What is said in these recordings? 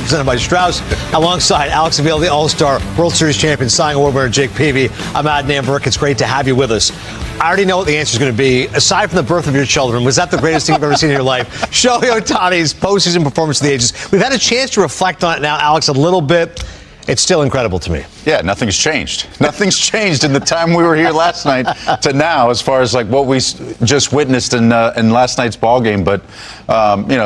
presented by Strauss, alongside Alex Avila, the All-Star World Series champion, Cy Young Award winner Jake Peavy. I'm Adnan Burke. It's great to have you with us. I already know what the answer is going to be. Aside from the birth of your children, was that the greatest thing you've ever seen in your life? Shohei Ohtani's postseason performance of the ages. We've had a chance to reflect on it now, Alex, a little bit. It's still incredible to me. Yeah, nothing's changed. Nothing's changed in the time we were here last night to now, as far as like what we just witnessed in last night's ball game. But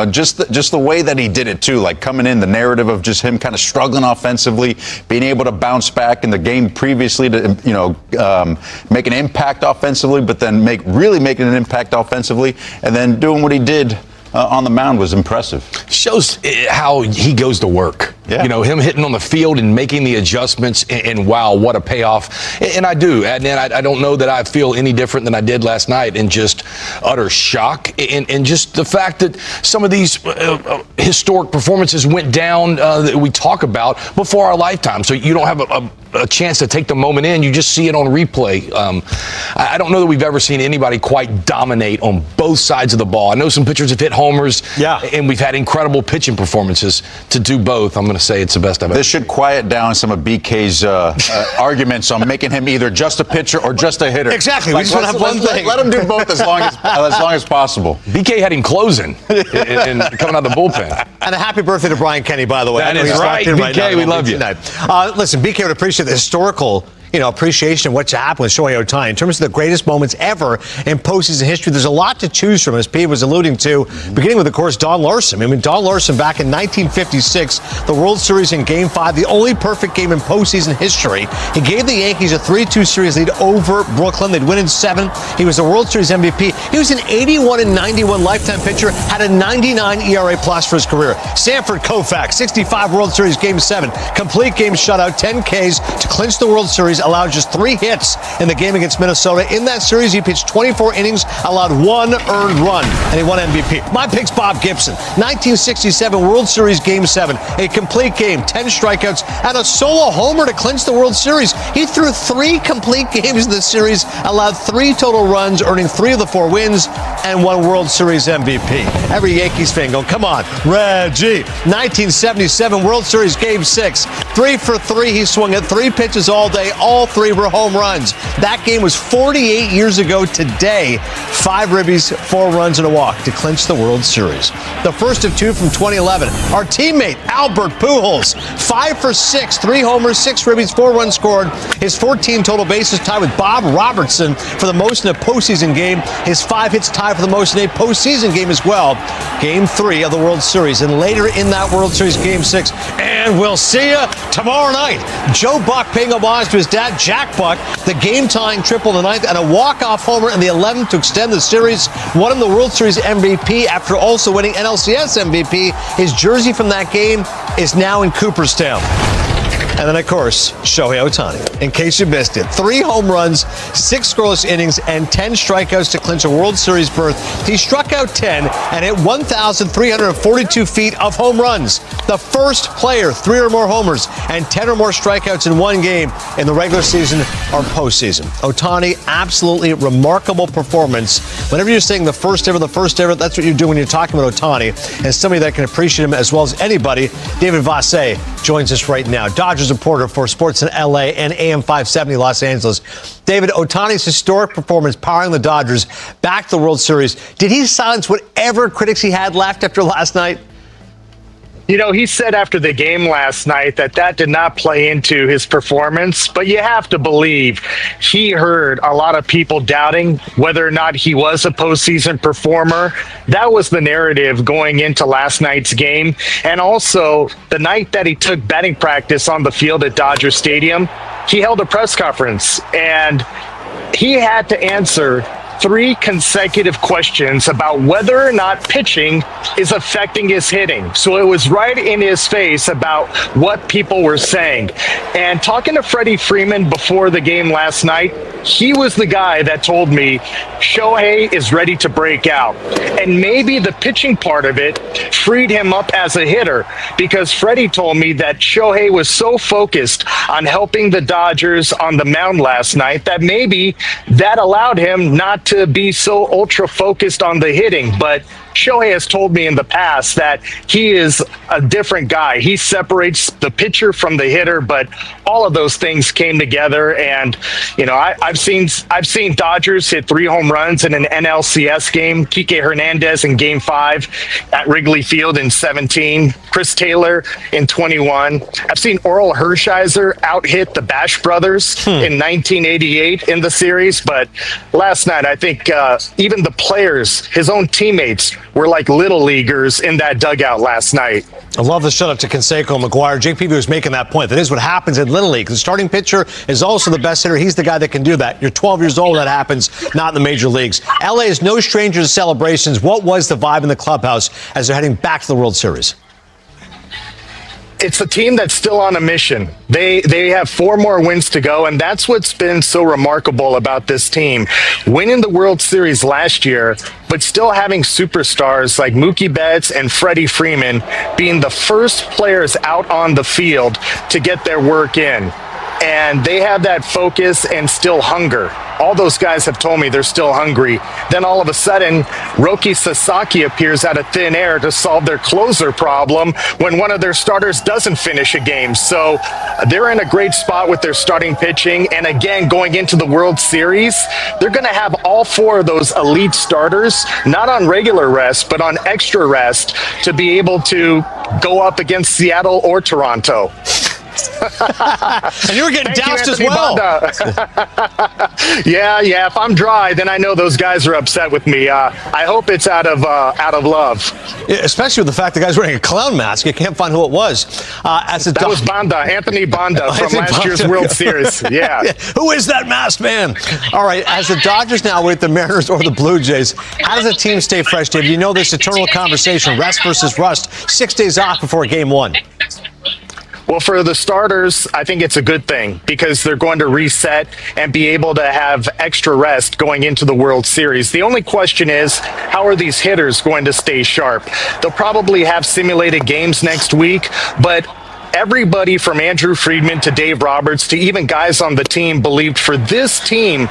just the way that he did it too, like coming in, the narrative of just him kind of struggling offensively, being able to bounce back in the game previously to make an impact offensively, but then really making an impact offensively, and then doing what he did on the mound was impressive. Shows how he goes to work. Yeah. Him hitting on the field and making the adjustments, and wow, what a payoff. And I do, Adnan, I don't know that I feel any different than I did last night in just utter shock and just the fact that some of these historic performances went down that we talk about before our lifetime. So you don't have a chance to take the moment in. You just see it on replay. I don't know that we've ever seen anybody quite dominate on both sides of the ball. I know some pitchers have hit homers, and we've had incredible pitching performances. To do both, I'm going to say it's the best I've ever. This should quiet down some of BK's arguments on making him either just a pitcher or just a hitter. Exactly. We just want to have one thing. Let him do both as long as possible. BK had him closing and coming out of the bullpen. And a happy birthday to Brian Kenny, by the way. That is right, BK. We love you. Listen, BK would appreciate the historical appreciation of what's happened with Shohei Ohtani. In terms of the greatest moments ever in postseason history, there's a lot to choose from, as Pete was alluding to, beginning with, of course, Don Larson. Don Larson back in 1956, the World Series in Game 5, the only perfect game in postseason history. He gave the Yankees a 3-2 series lead over Brooklyn. They'd win in 7. He was the World Series MVP. He was an 81 and 91 lifetime pitcher, had a 99 ERA plus for his career. Sanford Koufax, 65 World Series Game 7, complete game shutout, 10 Ks to clinch the World Series, allowed just 3 hits in the game against Minnesota. In that series, he pitched 24 innings, allowed 1 earned run, and he won MVP. My pick's Bob Gibson. 1967 World Series Game 7, a complete game, 10 strikeouts, and a solo homer to clinch the World Series. He threw 3 complete games in the series, allowed 3 total runs, earning 3 of the 4 wins, and won World Series MVP. Every Yankees fan going, come on, Reggie. 1977 World Series Game 6, 3 for 3. He swung at 3 pitches all day. All 3 were home runs. That game was 48 years ago today. 5 ribbies, 4 runs, and a walk to clinch the World Series. The first of 2 from 2011. Our teammate, Albert Pujols, 5 for 6, 3 homers, 6 ribbies, 4 runs scored. His 14 total bases tied with Bob Robertson for the most in a postseason game. His 5 hits tied for the most in a postseason game as well. Game 3 of the World Series. And later in that World Series, Game 6. And we'll see you tomorrow night. Joe Buck paying homage to his dad, Jack Buck, the game-tying triple in the 9th, and a walk-off homer in the 11th to extend the series. Won him the World Series MVP after also winning NLCS MVP. His jersey from that game is now in Cooperstown. And then, of course, Shohei Ohtani. In case you missed it, 3 home runs, 6 scoreless innings, and 10 strikeouts to clinch a World Series berth. He struck out 10 and hit 1,342 feet of home runs. The first player, 3 or more homers and 10 or more strikeouts in one game in the regular season or postseason. Ohtani, absolutely remarkable performance. Whenever you're saying the first ever, that's what you're doing when you're talking about Ohtani. And somebody that can appreciate him as well as anybody, David Vasse, joins us right now. Dodgers reporter for Sports in LA and AM 570 Los Angeles. David, Ohtani's historic performance powering the Dodgers back to the World Series. Did he silence whatever critics he had left after last night? He said after the game last night that did not play into his performance, but you have to believe he heard a lot of people doubting whether or not he was a postseason performer. That was the narrative going into last night's game. And also, the night that he took batting practice on the field at Dodger Stadium, he held a press conference, and he had to answer 3 consecutive questions about whether or not pitching is affecting his hitting. So it was right in his face about what people were saying. And talking to Freddie Freeman before the game last night, he was the guy that told me Shohei is ready to break out. And maybe the pitching part of it freed him up as a hitter, because Freddie told me that Shohei was so focused on helping the Dodgers on the mound last night that maybe that allowed him not to be so ultra focused on the hitting. But Shohei has told me in the past that he is a different guy. He separates the pitcher from the hitter, but all of those things came together. And, you know, I've seen Dodgers hit 3 home runs in an NLCS game. Kike Hernandez in Game 5 at Wrigley Field in 17. Chris Taylor in 21. I've seen Oral Hershiser out-hit the Bash Brothers in 1988 in the series. But last night, I think even the players, his own teammates, were like little leaguers in that dugout last night. I love the shut-up to Canseco and McGuire. Jake Peavy was making that point. That is what happens in Little League. The starting pitcher is also the best hitter. He's the guy that can do that. You're 12 years old, that happens, not in the major leagues. LA is no stranger to celebrations. What was the vibe in the clubhouse as they're heading back to the World Series? It's a team that's still on a mission. They have 4 more wins to go, and that's what's been so remarkable about this team. Winning the World Series last year, but still having superstars like Mookie Betts and Freddie Freeman being the first players out on the field to get their work in. And they have that focus and still hunger. All those guys have told me they're still hungry. Then all of a sudden, Roki Sasaki appears out of thin air to solve their closer problem when one of their starters doesn't finish a game. So they're in a great spot with their starting pitching. And again, going into the World Series, they're going to have all 4 of those elite starters, not on regular rest, but on extra rest, to be able to go up against Seattle or Toronto. And you were getting doused as well. Yeah. If I'm dry, then I know those guys are upset with me. I hope it's out of love. Yeah, especially with the fact the guy's wearing a clown mask. You can't find who it was. That was Banda, Anthony Banda from last year's World Series. Yeah. Who is that masked man? All right. As the Dodgers now with the Mariners or the Blue Jays, how does the team stay fresh, David? You know this eternal conversation, rest versus rust. 6 days off before Game 1. Well, for the starters, I think it's a good thing because they're going to reset and be able to have extra rest going into the World Series. The only question is, how are these hitters going to stay sharp? They'll probably have simulated games next week, but everybody from Andrew Friedman to Dave Roberts to even guys on the team believed for this team,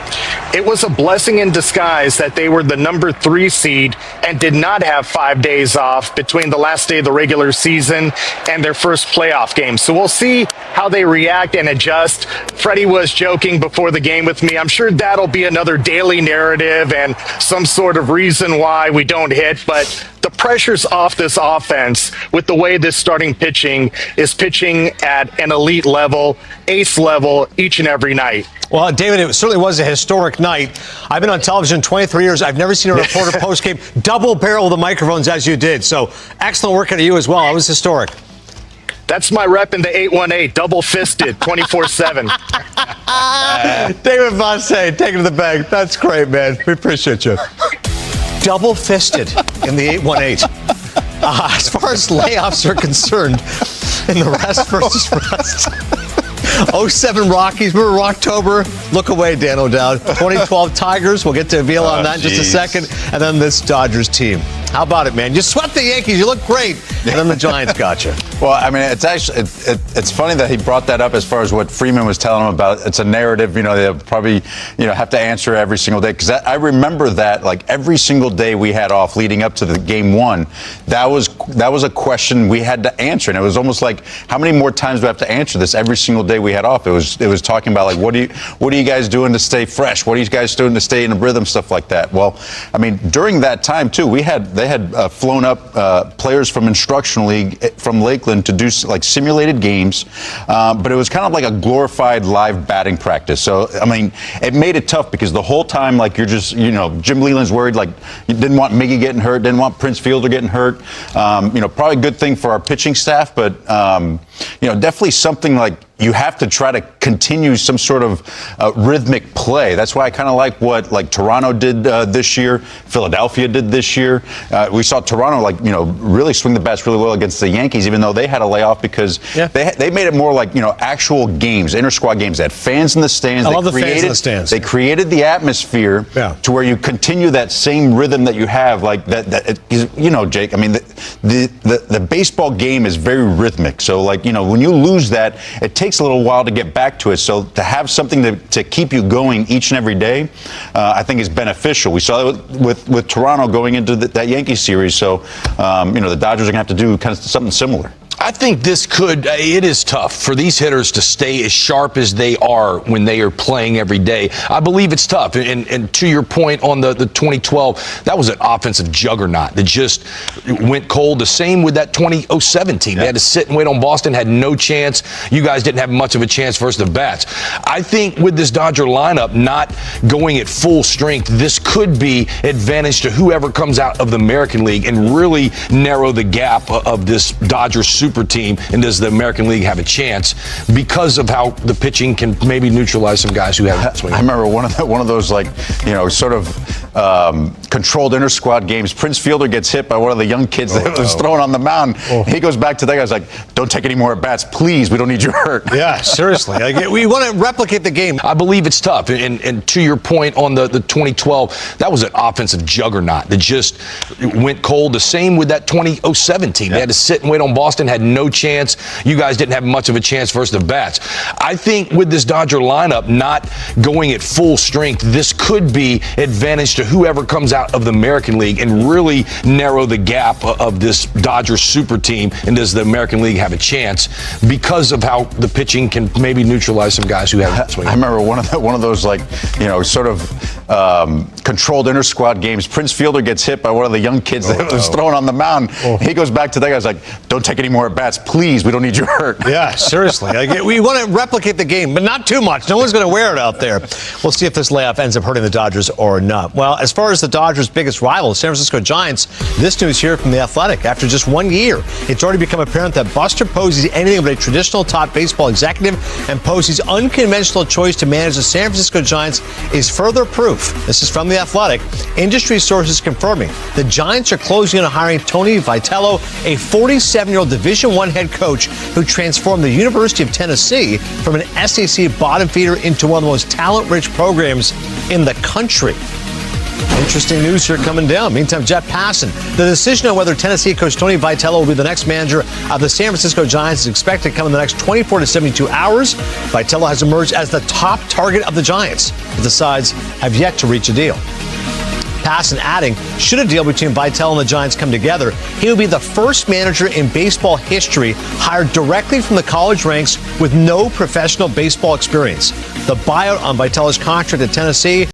it was a blessing in disguise that they were the number 3 seed and did not have 5 days off between the last day of the regular season and their first playoff game. So we'll see how they react and adjust. Freddie was joking before the game with me. I'm sure that'll be another daily narrative and some sort of reason why we don't hit, but the pressure's off this offense with the way this starting pitching is pitching at an elite level, ace level, each and every night. Well, David, it certainly was a historic night. I've been on television 23 years. I've never seen a reporter post-game double barrel the microphones as you did. So excellent work out of you as well. It was historic. That's my rep in the 818, double-fisted, 24/7. David Vassay, taking to the bank. That's great, man. We appreciate you. Double-fisted in the 818. As far as layoffs are concerned, in the rest versus rest. 07 Rockies, we were Rocktober. Look away, Dan O'Dowd. 2012 Tigers, we'll get to Avila on that in just a second. And then this Dodgers team. How about it, man? You swept the Yankees. You look great. And then the Giants got you. Well, I mean, it's actually it's funny that he brought that up as far as what Freeman was telling him about. It's a narrative, you know, they'll probably, you know, have to answer every single day. Because I remember that, like, every single day we had off leading up to the Game 1, that was a question we had to answer. And it was almost like, how many more times do we have to answer this every single day we had off? It was talking about, like, what are you guys doing to stay fresh? What are you guys doing to stay in a rhythm, stuff like that? Well, I mean, during that time, too, they had flown up players from Instructional League from Lakeland to do like simulated games, but it was kind of like a glorified live batting practice. So, I mean, it made it tough because the whole time, like, you're just, you know, Jim Leland's worried, like, he didn't want Miggy getting hurt, didn't want Prince Fielder getting hurt. You know, probably a good thing for our pitching staff, but, you know, definitely something like you have to try to continue some sort of rhythmic play. That's why I kind of like what Toronto did this year, Philadelphia did this year. We saw Toronto, like, you know, really swing the bats really well against the Yankees, even though they had a layoff because they made it more like, you know, actual games, inter-squad games. They had fans in the stands. I love the fans in the stands. They created the atmosphere to where you continue that same rhythm that you have, like that you know, Jake, I mean, the baseball game is very rhythmic. So, like, you know, when you lose that, it takes takes a little while to get back to it. So to have something to keep you going each and every day, I think is beneficial. We saw that with Toronto going into that Yankee series. So, the Dodgers are going to have to do kind of something similar. I think it is tough for these hitters to stay as sharp as they are when they are playing every day. I believe it's tough. And to your point on the 2012, that was an offensive juggernaut that just went cold. The same with that 2007 team. They had to sit and wait on Boston, had no chance. You guys didn't have much of a chance versus the Bats. I think with this Dodger lineup not going at full strength, this could be advantage to whoever comes out of the American League and really narrow the gap of this Dodger super team, and does the American League have a chance because of how the pitching can maybe neutralize some guys who haven't swinged? I remember one of those sort of controlled inter squad games. Prince Fielder gets hit by one of the young kids that was thrown on the mound. He goes back to the guy's like, "Don't take any more at bats, please. We don't need you hurt." Yeah, seriously. We want to replicate the game. I believe it's tough. And to your point on the 2012, that was an offensive juggernaut that just went cold. The same with that 2007 team. They had to sit and wait on Boston, had no chance. You guys didn't have much of a chance versus the Bats. I think with this Dodger lineup not going at full strength, this could be advantage to whoever comes out of the American League and really narrow the gap of this Dodger super team, and does the American League have a chance because of how the pitching can maybe neutralize some guys who haven't swinged? I remember one of those sort of controlled inter squad games. Prince Fielder gets hit by one of the young kids that was thrown on the mound. He goes back to the guy's like, "Don't take any more at bats, please. We don't need you hurt." Yeah, seriously. We want to replicate the game, but not too much. No one's going to wear it out there. We'll see if this layoff ends up hurting the Dodgers or not. Well, as far as the Dodgers' biggest rival, the San Francisco Giants, this news here from The Athletic. After just 1 year, it's already become apparent that Buster Posey's anything but a traditional top baseball executive, and Posey's unconventional choice to manage the San Francisco Giants is further proof. This is from The Athletic. Industry sources confirming the Giants are closing on hiring Tony Vitello, a 47-year-old Division I head coach who transformed the University of Tennessee from an SEC bottom feeder into one of the most talent-rich programs in the country. Interesting news here coming down. Meantime, Jeff Passan, the decision on whether Tennessee coach Tony Vitello will be the next manager of the San Francisco Giants is expected to come in the next 24 to 72 hours. Vitello has emerged as the top target of the Giants, but the sides have yet to reach a deal. Passan adding, should a deal between Vitello and the Giants come together, he will be the first manager in baseball history hired directly from the college ranks with no professional baseball experience. The buyout on Vitello's contract at Tennessee